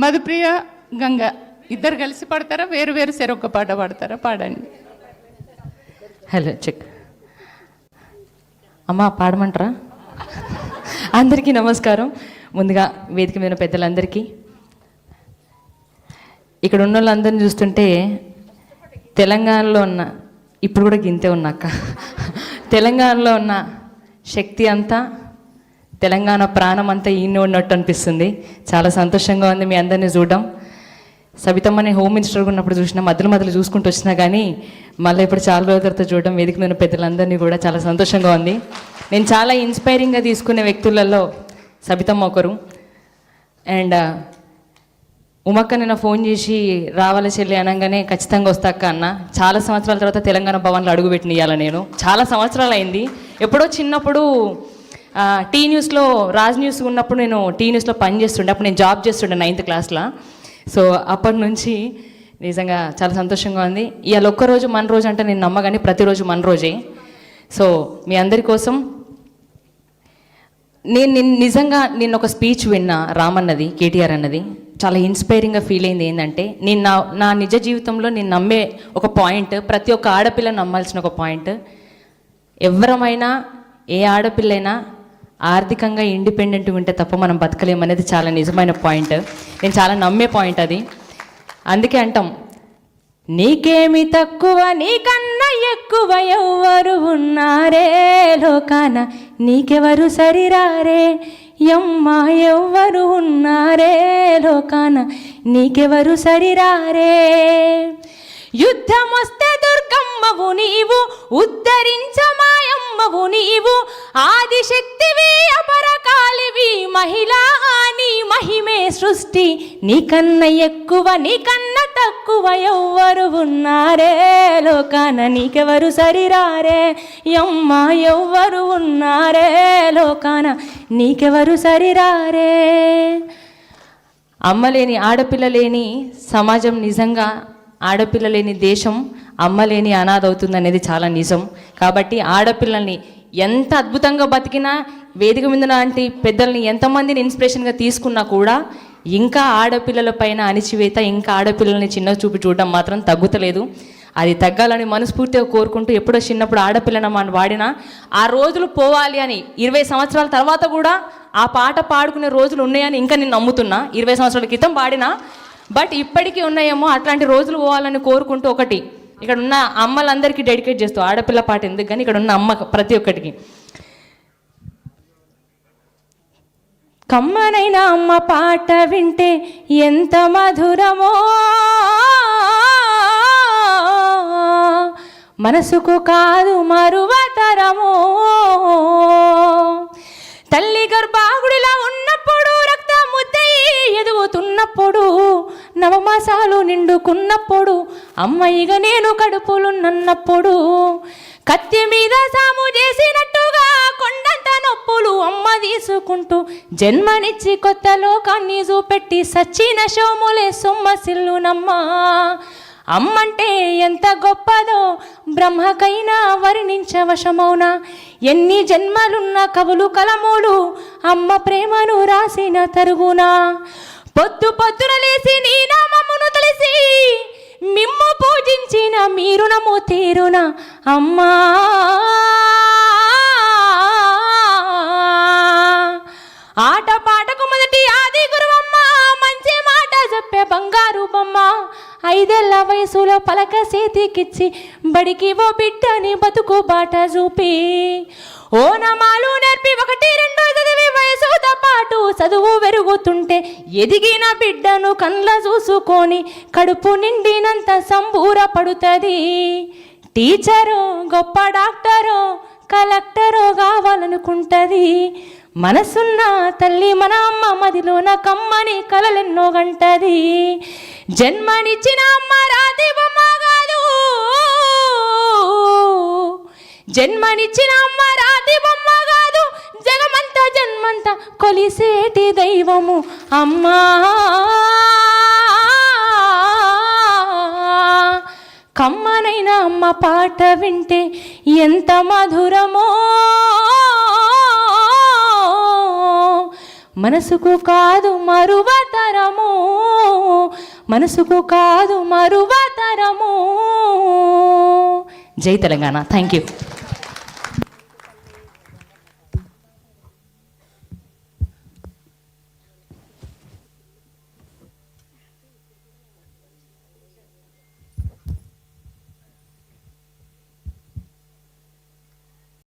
మధుప్రియ, గంగ ఇద్దరు కలిసి పాడతారా, వేరు వేరు చెరొక్క పాట పాడతారా? పాడండి. Hello, check. అమ్మ పాడమంటారా? అందరికీ నమస్కారం. ముందుగా వేదిక మీద పెద్దలందరికీ, ఇక్కడ ఉన్న వాళ్ళందరినీ చూస్తుంటే తెలంగాణలో ఉన్న, ఇప్పుడు కూడా గింతే ఉన్నాక, తెలంగాణలో ఉన్న శక్తి అంతా, తెలంగాణ ప్రాణం అంతా ఈయన ఉన్నట్టు అనిపిస్తుంది. చాలా సంతోషంగా ఉంది మీ అందరినీ చూడడం. సబితమ్మని హోమ్ మినిస్టర్గా ఉన్నప్పుడు చూసినా, మధ్యలో చూసుకుంటూ వచ్చినా కానీ మళ్ళీ ఇప్పుడు చాలా రోజుల తర్వాత చూడడం, వేదిక మీద పెద్దలందరినీ కూడా చాలా సంతోషంగా ఉంది. నేను చాలా ఇన్స్పైరింగ్గా తీసుకునే వ్యక్తులలో సబితమ్మ ఒకరు. అండ్ ఉమక్క నిన్న ఫోన్ చేసి రావాలి చెల్లి అనగానే ఖచ్చితంగా వస్తాక అన్న. చాలా సంవత్సరాల తర్వాత తెలంగాణ భవన్లో అడుగుపెట్టినియాల. నేను చాలా సంవత్సరాలు అయింది. ఎప్పుడో చిన్నప్పుడు టీ న్యూస్లో, రాజ్ న్యూస్ ఉన్నప్పుడు నేను టీ న్యూస్లో పనిచేస్తుండే. అప్పుడు నేను జాబ్ చేస్తుండే 9th క్లాస్లో. సో అప్పటి నుంచి నిజంగా చాలా సంతోషంగా ఉంది. ఇవాళ ఒక్కరోజు మన రోజు అంటే నేను నమ్మగానే ప్రతిరోజు మన రోజే. సో మీ అందరి కోసం నేను నిజంగా నిన్న ఒక స్పీచ్ విన్నా, రామన్నది, కేటీఆర్ అన్నది. చాలా ఇన్స్పైరింగ్గా ఫీల్ అయింది. ఏంటంటే నేను నా నిజ జీవితంలో నేను నమ్మే ఒక పాయింట్, ప్రతి ఒక్క ఆడపిల్ల నమ్మాల్సిన ఒక పాయింట్, ఎవరమైనా ఏ ఆడపిల్లైనా ఆర్థికంగా ఇండిపెండెంట్ ఉంటే తప్ప మనం బతకలేమనేది చాలా నిజమైన పాయింట్. నేను చాలా నమ్మే పాయింట్ అది. అందుకే అంటాం, నీకేమి తక్కువ నీకన్నా ఎక్కువ ఎవ్వరు ఉన్నారే లోకాన, నీకెవరు సరిరారే యమ్మ, ఎవ్వరు ఉన్నారే లోకాన, నీకెవరు సరిరారే. యుద్ధం వస్తే దుర్గమ్మవు నీవు, ఉద్ధరించమాయమ్మవు నీవు, ఆదిశక్తివి అపరకాలివి, మహిళా నీ మహిమే సృష్టి, నీకన్నా ఎక్కువ నీకన్నా తక్కువ ఎవ్వరు ఉన్నారే లోకాన, నీకెవరు సరిరారే యమ్మ, ఎవ్వరు ఉన్నారే లోకాన, నీకెవరు సరిరారే. అమ్మ లేని, ఆడపిల్ల లేని సమాజం, నిజంగా ఆడపిల్ల లేని దేశం, అమ్మ లేని అనాథ అవుతుంది అనేది చాలా నిజం. కాబట్టి ఆడపిల్లల్ని ఎంత అద్భుతంగా బతికినా, వేదిక మీద లాంటి పెద్దల్ని ఎంతమందిని ఇన్స్పిరేషన్గా తీసుకున్నా కూడా ఇంకా ఆడపిల్లల పైన అణిచివేత, ఇంకా ఆడపిల్లల్ని చిన్న చూపు చూడడం మాత్రం తగ్గుతలేదు. అది తగ్గాలని మనస్ఫూర్తిగా కోరుకుంటూ, ఎప్పుడో చిన్నప్పుడు ఆడపిల్లన మనం వాడినా ఆ రోజులు పోవాలి అని 20 సంవత్సరాల తర్వాత కూడా ఆ పాట పాడుకునే రోజులు ఉన్నాయని ఇంకా నేను నమ్ముతున్నా. 20 సంవత్సరాల క్రితం పాడినా, బట్ ఇప్పటికీ ఉన్నాయేమో. అట్లాంటి రోజులు పోవాలని కోరుకుంటూ, ఒకటి ఇక్కడ ఉన్న అమ్మలందరికీ డెడికేట్ చేస్తూ, ఆడపిల్ల పాట ఎందుకు కానీ ఇక్కడ ఉన్న అమ్మ ప్రతి ఒక్కటికి, కమ్మనైన అమ్మ పాట వింటే ఎంత మధురమో, మనసుకు కాదు మరువతరమో. తల్లి గర్భాగుడిలా ఉన్నప్పుడు, రక్త ముద్దయి ఎదుగుతున్నప్పుడు, నవమాసాలు నిండుకున్నప్పుడు, అమ్మాయిగా నేను కడుపులున్నప్పుడు, కత్తి మీద సాము చేసినట్టుగా కొండంత నొప్పులు అమ్మ తీసుకుంటూ, జన్మనిచ్చి కొత్త లోకాన్ని చూపెట్టి సచ్చిన శోములే సొమ్మసిల్లునమ్మా. అమ్మంటే ఎంత గొప్పదో బ్రహ్మకైనా వర్ణించవశమౌనా. ఎన్ని జన్మలున్న కవులు కలములు అమ్మ ప్రేమను రాసిన తరుగునా. పొద్దు పొద్దున లేసి నీ నామమును తెలిసి మిమ్ము పూజించిన మీరు నమ్ము తీరునా అమ్మా. ఆట పాటకు మొదటి ఆది గురువమ్మ, మంచి మాట చెప్పే బంగారు బొమ్మ. 5 ఏళ్ల వయసులో పలక చేతికిచ్చి బడికి ఓ బిడ్డని బతుకు బాట చూపి, ఓనమాలు నేర్పి 1, 2 చదివి వయసుతో పాటు చదువు పెరుగుతుంటే, ఎదిగిన బిడ్డను కళ్ళ చూసుకొని కడుపు నిండినంత సంబూరపడుతుంది. టీచరు, గొప్ప డాక్టరు, కలెక్టరు కావాలనుకుంటుంది. మనసున్న తల్లి మన అమ్మ మదిలోన కమ్మని కలలెన్నో గంటది. జన్మనిచ్చిన అమ్మ రాతి బొమ్మ కాదు, జన్మనిచ్చిన అమ్మ రాతి బొమ్మ కాదు, జగమంతా జన్మంతా కొలిసేటి దైవము అమ్మా. కమ్మనైన అమ్మ పాట వింటే ఎంత మధురమో, మనసుకు కాదు మరువతరము. మనసుకు కాదు మరువతరము. జై తెలంగాణ. Thank you.